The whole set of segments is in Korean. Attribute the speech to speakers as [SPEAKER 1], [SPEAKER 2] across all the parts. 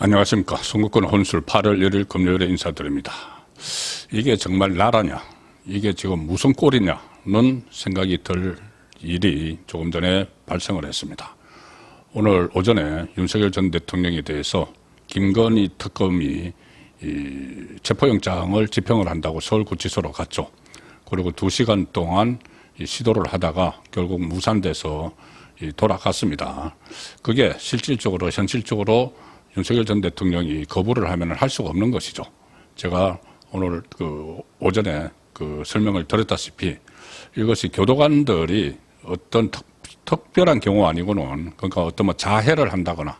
[SPEAKER 1] 안녕하십니까. 송국권 혼술 8월 1일 금요일에 인사드립니다. 이게 정말 나라냐, 이게 지금 무슨 꼴이냐는 생각이 들 일이 조금 전에 발생을 했습니다. 오늘 오전에 윤석열 전 대통령에 대해서 김건희 특검이 체포영장을 집행을 한다고 서울구치소로 갔죠. 그리고 2시간 동안 시도를 하다가 결국 무산돼서 돌아갔습니다. 그게 실질적으로 현실적으로 윤석열 전 대통령이 거부를 하면 할 수가 없는 것이죠. 제가 오늘 오전에 설명을 드렸다시피 이것이 교도관들이 어떤 특별한 경우 아니고는, 그러니까 어떤 자해를 한다거나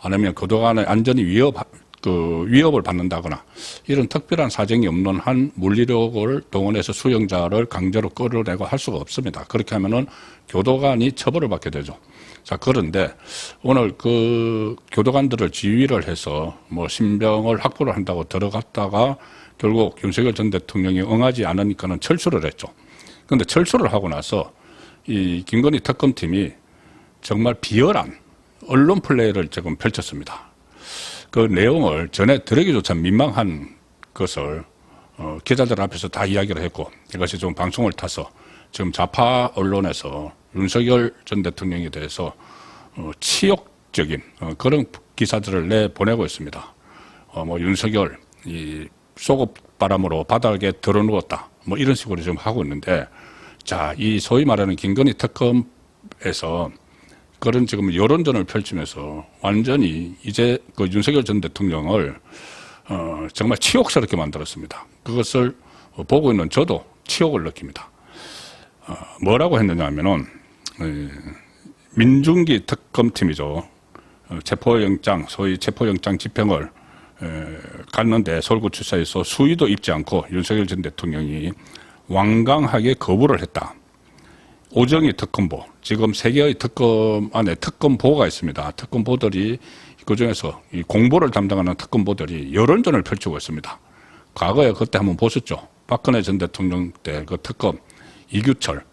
[SPEAKER 1] 아니면 교도관의 안전이 위협을 받는다거나 이런 특별한 사정이 없는 한 물리력을 동원해서 수용자를 강제로 끌어내고 할 수가 없습니다. 그렇게 하면은 교도관이 처벌을 받게 되죠. 자, 그런데 오늘 교도관들을 지휘를 해서 신병을 확보를 한다고 들어갔다가 결국 윤석열 전 대통령이 응하지 않으니까는 철수를 했죠. 그런데 철수를 하고 나서 이 김건희 특검팀이 정말 비열한 언론 플레이를 지금 펼쳤습니다. 그 내용을 전해드리기조차 민망한 것을 기자들 앞에서 다 이야기를 했고, 이것이 좀 방송을 타서 지금 좌파 언론에서 윤석열 전 대통령에 대해서 치욕적인 그런 기사들을 내보내고 있습니다. 윤석열 속옷바람으로 바닥에 드러누웠다, 이런 식으로 지금 하고 있는데, 자, 이 소위 말하는 김건희 특검에서 그런 지금 여론전을 펼치면서 완전히 이제 윤석열 전 대통령을 정말 치욕스럽게 만들었습니다. 그것을 보고 있는 저도 치욕을 느낍니다. 뭐라고 했느냐 하면은 민중기 특검팀이죠. 체포영장, 소위 체포영장 집행을 갔는데 서울구치소에서 수위도 입지 않고 윤석열 전 대통령이 완강하게 거부를 했다. 오정희 특검보, 지금 3개의 특검 안에 특검보가 있습니다. 특검보들이 그중에서 이 공보를 담당하는 특검보들이 여론전을 펼치고 있습니다. 과거에 그때 한번 보셨죠. 박근혜 전 대통령 때 그 특검 이규철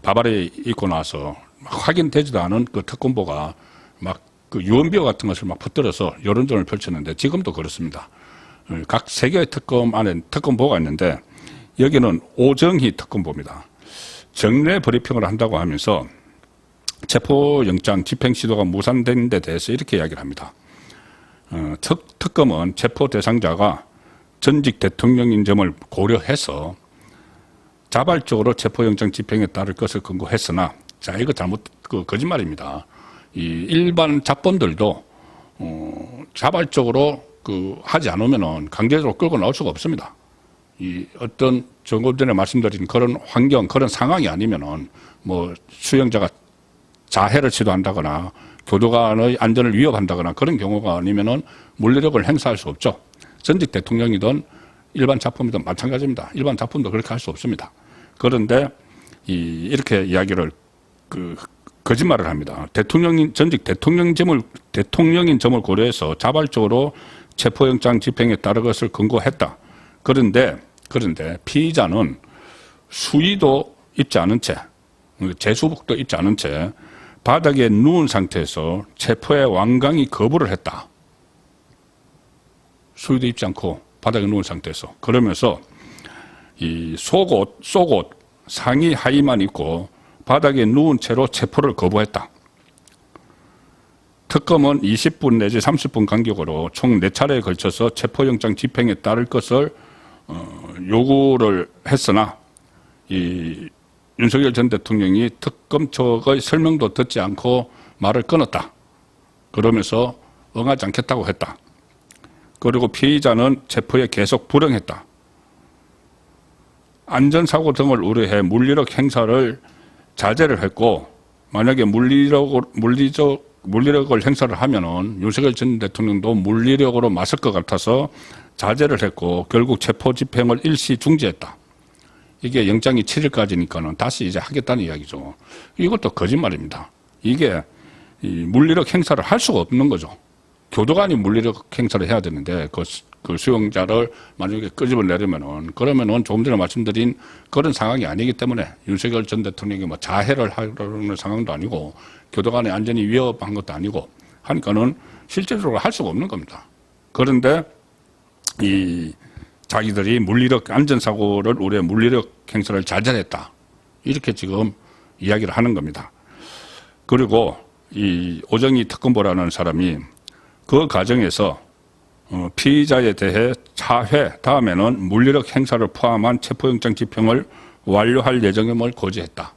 [SPEAKER 1] 바바리 입고 나서 확인되지도 않은 그 특검보가 유언비어 같은 것을 퍼뜨려서 여론전을 펼쳤는데, 지금도 그렇습니다. 각 3개의 특검 안에 특검보가 있는데 여기는 오정희 특검보입니다. 정례 브리핑을 한다고 하면서 체포영장 집행 시도가 무산된 데 대해서 이렇게 이야기를 합니다. 특검은 체포 대상자가 전직 대통령인 점을 고려해서 자발적으로 체포영장 집행에 따를 것을 권고했으나, 자, 이거 거짓말입니다. 이 일반 잡범들도 자발적으로 하지 않으면은 강제적으로 끌고 나올 수가 없습니다. 이 어떤 조금 전에 말씀드린 그런 환경, 그런 상황이 아니면은 수용자가 자해를 시도한다거나 교도관의 안전을 위협한다거나 그런 경우가 아니면은 물리력을 행사할 수 없죠. 전직 대통령이든 일반 잡범이든 마찬가지입니다. 일반 잡범도 그렇게 할 수 없습니다. 그런데 이렇게 이야기를 거짓말을 합니다. 전직 대통령인 점을 고려해서 자발적으로 체포영장 집행에 따를 것을 권고했다. 그런데 피의자는 수의도 입지 않은 채, 제수복도 입지 않은 채 바닥에 누운 상태에서 체포에 완강히 거부를 했다. 수의도 입지 않고 바닥에 누운 상태에서. 그러면서 이 속옷 상의 하의만 입고 바닥에 누운 채로 체포를 거부했다. 특검은 20분 내지 30분 간격으로 총 4차례에 걸쳐서 체포영장 집행에 따를 것을 요구를 했으나 이 윤석열 전 대통령이 특검 측의 설명도 듣지 않고 말을 끊었다. 그러면서 응하지 않겠다고 했다. 그리고 피의자는 체포에 계속 불응했다. 안전사고 등을 우려해 물리력 행사를 자제를 했고, 만약에 물리력을 행사를 하면은 윤석열 전 대통령도 물리력으로 맞설 것 같아서 자제를 했고, 결국 체포 집행을 일시 중지했다. 이게 영장이 7일까지니까는 다시 이제 하겠다는 이야기죠. 이것도 거짓말입니다. 이게 물리력 행사를 할 수가 없는 거죠. 교도관이 물리력 행사를 해야 되는데 그 수용자를 만약에 끄집어내려면은, 그러면은 조금 전에 말씀드린 그런 상황이 아니기 때문에 윤석열 전 대통령이 자해를 하려는 상황도 아니고 교도관의 안전이 위협한 것도 아니고 하니까는 실질적으로 할 수가 없는 겁니다. 그런데 이 자기들이 물리력 안전사고를 우리의 물리력 행사를 잘 잘했다. 이렇게 지금 이야기를 하는 겁니다. 그리고 이 오정희 특검보라는 사람이 그 과정에서 피의자에 대해 차회 다음에는 물리력 행사를 포함한 체포영장 집행을 완료할 예정임을 고지했다.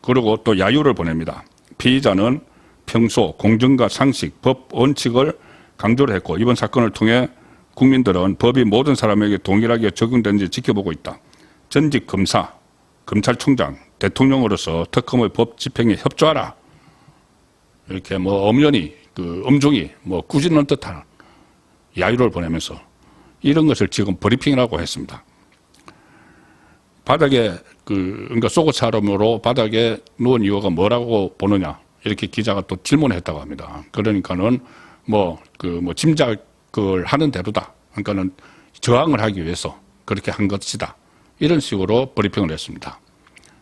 [SPEAKER 1] 그리고 또 야유를 보냅니다. 피의자는 평소 공정과 상식, 법 원칙을 강조를 했고 이번 사건을 통해 국민들은 법이 모든 사람에게 동일하게 적용되는지 지켜보고 있다. 전직 검사, 검찰총장, 대통령으로서 특검의 법 집행에 협조하라. 이렇게 뭐 엄연히 엄중히 꾸짖는 듯한 야유를 보내면서 이런 것을 지금 브리핑이라고 했습니다. 바닥에 그러니까 속옷차림으로 바닥에 누운 이유가 뭐라고 보느냐 이렇게 기자가 또 질문했다고 합니다. 그러니까는 짐작을 하는 대로다. 그러니까는 저항을 하기 위해서 그렇게 한 것이다. 이런 식으로 브리핑을 했습니다.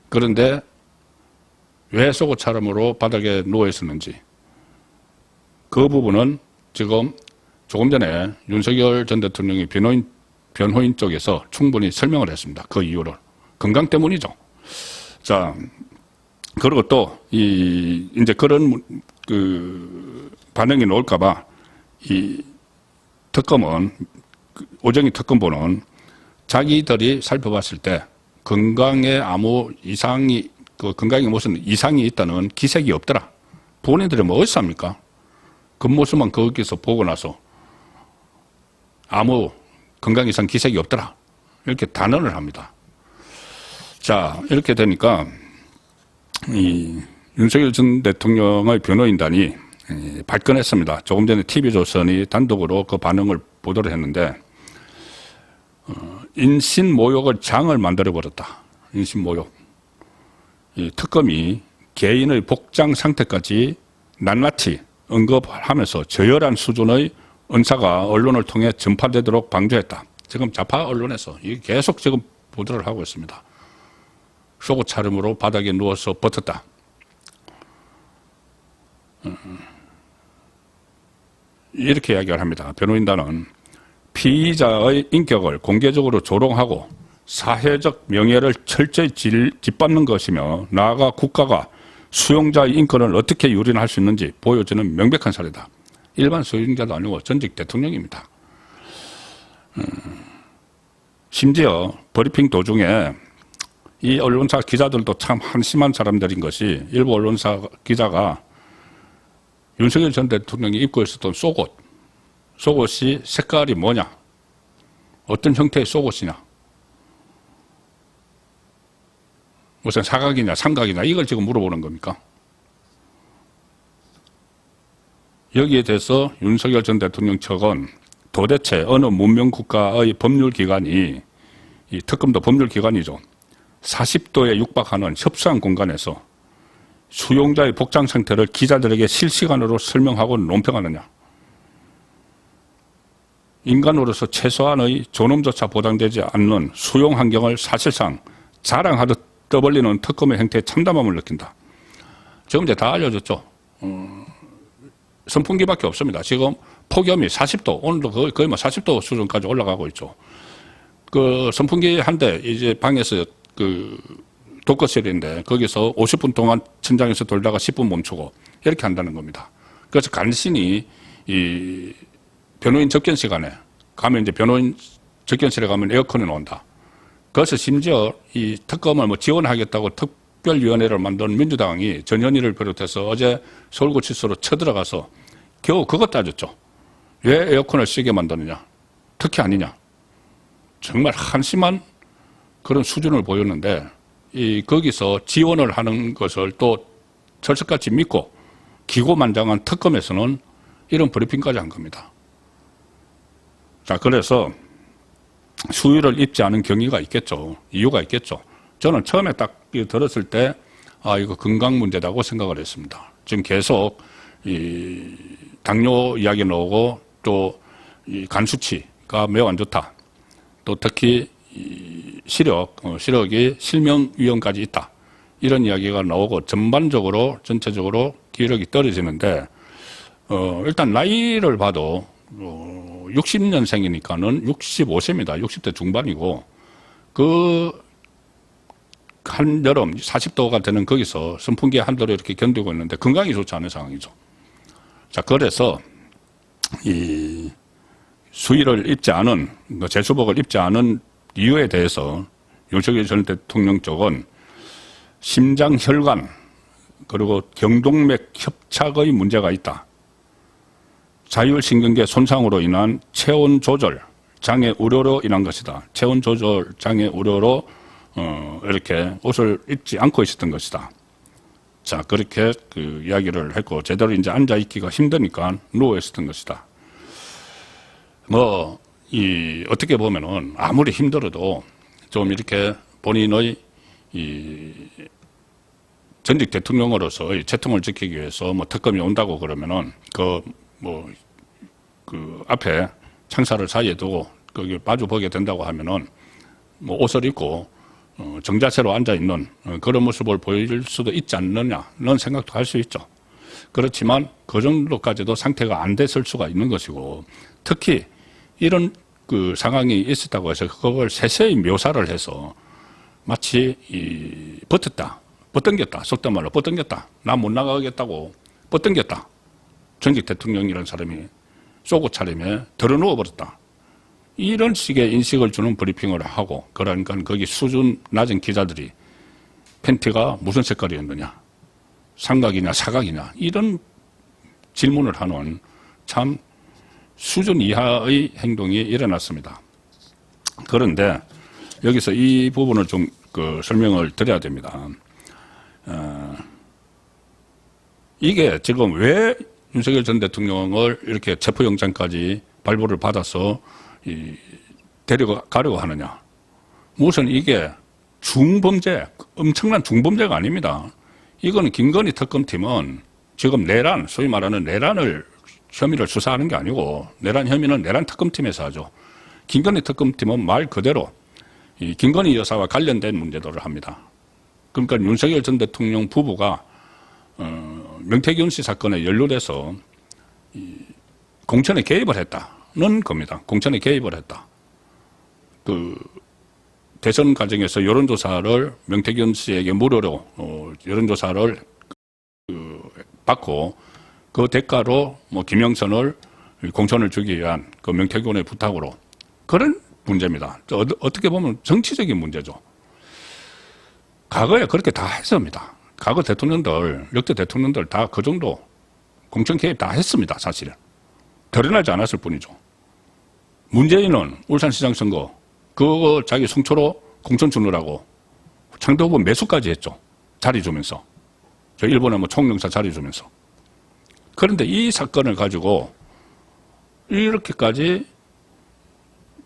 [SPEAKER 1] 그런데 왜 속옷차림으로 바닥에 누워 있었는지 그 부분은 지금 조금 전에 윤석열 전 대통령이 변호인 쪽에서 충분히 설명을 했습니다. 그 이유를. 건강 때문이죠. 자, 그리고 또, 이제 그런, 반응이 나올까봐, 이 특검은, 오정희 특검보는 자기들이 살펴봤을 때 건강에 아무 이상이, 건강에 무슨 이상이 있다는 기색이 없더라. 본인들이 뭐 어디서 합니까? 겉모습만 거기서 보고 나서 아무 건강 이상 기색이 없더라. 이렇게 단언을 합니다. 자, 이렇게 되니까 이 윤석열 전 대통령의 변호인단이 발끈했습니다. 조금 전에 TV조선이 단독으로 그 반응을 보도를 했는데 인신모욕을 장을 만들어버렸다. 인신모욕. 이 특검이 개인의 복장 상태까지 낱낱이 언급하면서 저열한 수준의 언사가 언론을 통해 전파되도록 방조했다. 지금 좌파 언론에서 이게 계속 지금 보도를 하고 있습니다. 속옷 차림으로 바닥에 누워서 버텼다. 이렇게 이야기를 합니다. 변호인단은 피의자의 인격을 공개적으로 조롱하고 사회적 명예를 철저히 짓밟는 것이며 나아가 국가가 수용자의 인권을 어떻게 유린할 수 있는지 보여주는 명백한 사례다. 일반 수용자도 아니고 전직 대통령입니다. 심지어 브리핑 도중에 이 언론사 기자들도 참 한심한 사람들인 것이 일부 언론사 기자가 윤석열 전 대통령이 입고 있었던 속옷이 색깔이 뭐냐, 어떤 형태의 속옷이냐, 무슨 사각이냐 삼각이냐 이걸 지금 물어보는 겁니까? 여기에 대해서 윤석열 전 대통령 측은 도대체 어느 문명 국가의 법률기관이, 이 특검도 법률기관이죠, 40도에 육박하는 협소한 공간에서 수용자의 복장 상태를 기자들에게 실시간으로 설명하고 논평하느냐. 인간으로서 최소한의 존엄조차 보장되지 않는 수용 환경을 사실상 자랑하듯 떠벌리는 특검의 행태에 참담함을 느낀다. 지금 이제 다 알려졌죠. 선풍기밖에 없습니다. 지금 폭염이 40도, 오늘도 거의 뭐 40도 수준까지 올라가고 있죠. 그 선풍기 한 대 이제 방에서 독거실인데 거기서 50분 동안 천장에서 돌다가 10분 멈추고 이렇게 한다는 겁니다. 그래서 간신히 이 변호인 접견 시간에 가면 이제 변호인 접견실에 가면 에어컨이 나온다. 그래서 심지어 이 특검을 뭐 지원하겠다고 특별위원회를 만든 민주당이 전현희를 비롯해서 어제 서울구치소로 쳐들어가서 겨우 그것 따졌죠. 왜 에어컨을 쓰게 만드느냐. 특혜 아니냐. 정말 한심한 그런 수준을 보였는데 거기서 지원을 하는 것을 또 철석같이 믿고 기고만장한 특검에서는 이런 브리핑까지 한 겁니다. 자, 그래서 수위를 입지 않은 경위가 있겠죠. 이유가 있겠죠. 저는 처음에 딱 들었을 때 이거 건강 문제다고 생각을 했습니다. 지금 계속 이 당뇨 이야기 나오고 또 이 간 수치가 매우 안 좋다. 또 특히 시력이 실명 위험까지 있다. 이런 이야기가 나오고 전체적으로 기력이 떨어지는데 일단 나이를 봐도 60년생이니까는 65세입니다. 60대 중반이고 한여름 40도가 되는 거기서 선풍기에 한도로 이렇게 견디고 있는데 건강이 좋지 않은 상황이죠. 자, 그래서 이 수의를 입지 않은, 제수복을 입지 않은 이유에 대해서 윤석열 전 대통령 쪽은 심장혈관 그리고 경동맥 협착의 문제가 있다. 자율신경계 손상으로 인한 체온 조절 장애 우려로 인한 것이다. 체온 조절 장애 우려로 이렇게 옷을 입지 않고 있었던 것이다. 자, 그렇게 그 이야기를 했고, 제대로 이제 앉아 있기가 힘드니까 누워 있었던 것이다. 어떻게 보면은 아무리 힘들어도 좀 이렇게 본인의 전직 대통령으로서의 채통을 지키기 위해서 특검이 온다고 그러면은 그 앞에 창살을 사이에 두고 거기 마주 보게 된다고 하면은 옷을 입고 정자세로 앉아 있는 그런 모습을 보일 수도 있지 않느냐는 생각도 할 수 있죠. 그렇지만 그 정도까지도 상태가 안 됐을 수가 있는 것이고, 특히 이런 그 상황이 있었다고 해서 그걸 세세히 묘사를 해서 마치 뻗당겼다, 속된 말로 뻗당겼다, 나 못 나가겠다고 뻗당겼다, 전직 대통령이라는 사람이 쏘고 차림에 들어누워 버렸다, 이런 식의 인식을 주는 브리핑을 하고, 그러니까 거기 수준 낮은 기자들이 팬티가 무슨 색깔이었느냐, 삼각이냐 사각이냐, 이런 질문을 하는 참 수준 이하의 행동이 일어났습니다. 그런데 여기서 이 부분을 좀 설명을 드려야 됩니다. 이게 지금 왜 윤석열 전 대통령을 이렇게 체포영장까지 발부를 받아서 데려가려고 하느냐. 무슨 이게 중범죄, 엄청난 중범죄가 아닙니다. 이거는 김건희 특검팀은 지금 내란, 소위 말하는 내란을 혐의를 수사하는 게 아니고, 내란 혐의는 내란 특검팀에서 하죠. 김건희 특검팀은 말 그대로 이 김건희 여사와 관련된 문제들을 합니다. 그러니까 윤석열 전 대통령 부부가 명태균 씨 사건에 연루돼서 공천에 개입을 했다는 겁니다. 공천에 개입을 했다. 대선 과정에서 여론조사를 명태균 씨에게 무료로 여론조사를 받고, 그 대가로 김영선을 공천을 주기 위한 그 명태균의 부탁으로, 그런 문제입니다. 어떻게 보면 정치적인 문제죠. 과거에 그렇게 다 했습니다. 과거 대통령들, 역대 대통령들 다 그 정도 공천 개입 다 했습니다. 사실은 드러나지 않았을 뿐이죠. 문재인은 울산시장 선거 그거 자기 송초로 공천 주느라고 상대 후보 매수까지 했죠. 자리 주면서, 저 일본에 총영사 자리 주면서. 그런데 이 사건을 가지고 이렇게까지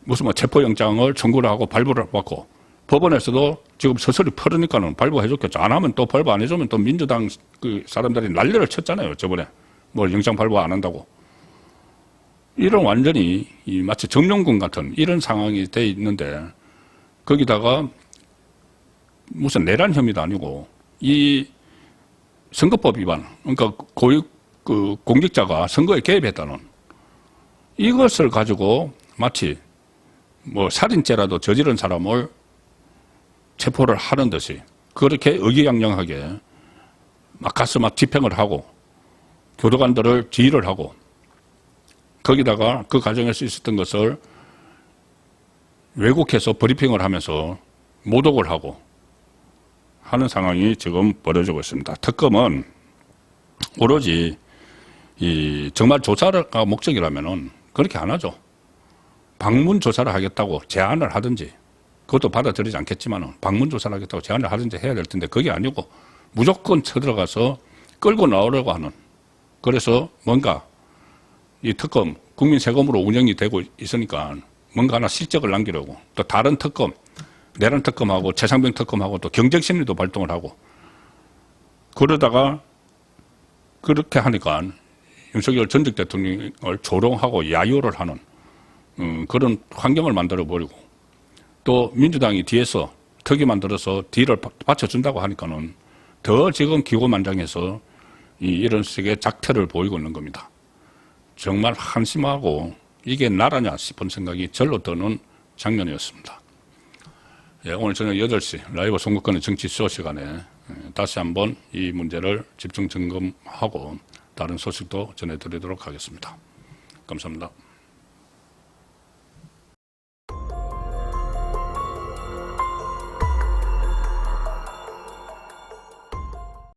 [SPEAKER 1] 무슨 체포영장을 청구를 하고 발부를 받고, 법원에서도 지금 서서히 풀으니까는 발부해줬겠죠. 안 하면 또 발부 안 해주면 또 민주당 그 사람들이 난리를 쳤잖아요. 저번에 영장 발부 안 한다고. 이런 완전히 마치 점령군 같은 이런 상황이 돼 있는데, 거기다가 무슨 내란 혐의도 아니고 이 선거법 위반, 그러니까 공직자가 선거에 개입했다는 이것을 가지고 마치 살인죄라도 저지른 사람을 체포를 하는 듯이 그렇게 의기양양하게 막 가서 집행을 하고 교도관들을 지휘를 하고, 거기다가 그 과정에서 있었던 것을 왜곡해서 브리핑을 하면서 모독을 하고 하는 상황이 지금 벌어지고 있습니다. 특검은 오로지 정말 조사가 목적이라면은 그렇게 안 하죠. 방문 조사를 하겠다고 제안을 하든지, 그것도 받아들이지 않겠지만은 방문 조사를 하겠다고 제안을 하든지 해야 될 텐데, 그게 아니고 무조건 쳐들어가서 끌고 나오려고 하는, 그래서 뭔가 이 특검 국민 세금으로 운영이 되고 있으니까 뭔가 하나 실적을 남기려고, 또 다른 특검, 내란 특검하고 최상병 특검하고 또 경쟁 심리도 발동을 하고, 그러다가 그렇게 하니까 윤석열 전직 대통령을 조롱하고 야유를 하는 그런 환경을 만들어 버리고, 또 민주당이 뒤에서 특위 만들어서 뒤를 받쳐준다고 하니까는 더 지금 기고만장해서 이런 식의 작태를 보이고 있는 겁니다. 정말 한심하고 이게 나라냐 싶은 생각이 절로 드는 장면이었습니다. 예, 오늘 저녁 8시 라이브 선거권의 정치 쇼 시간에 다시 한번 이 문제를 집중 점검하고 다른 소식도 전해드리도록 하겠습니다. 감사합니다.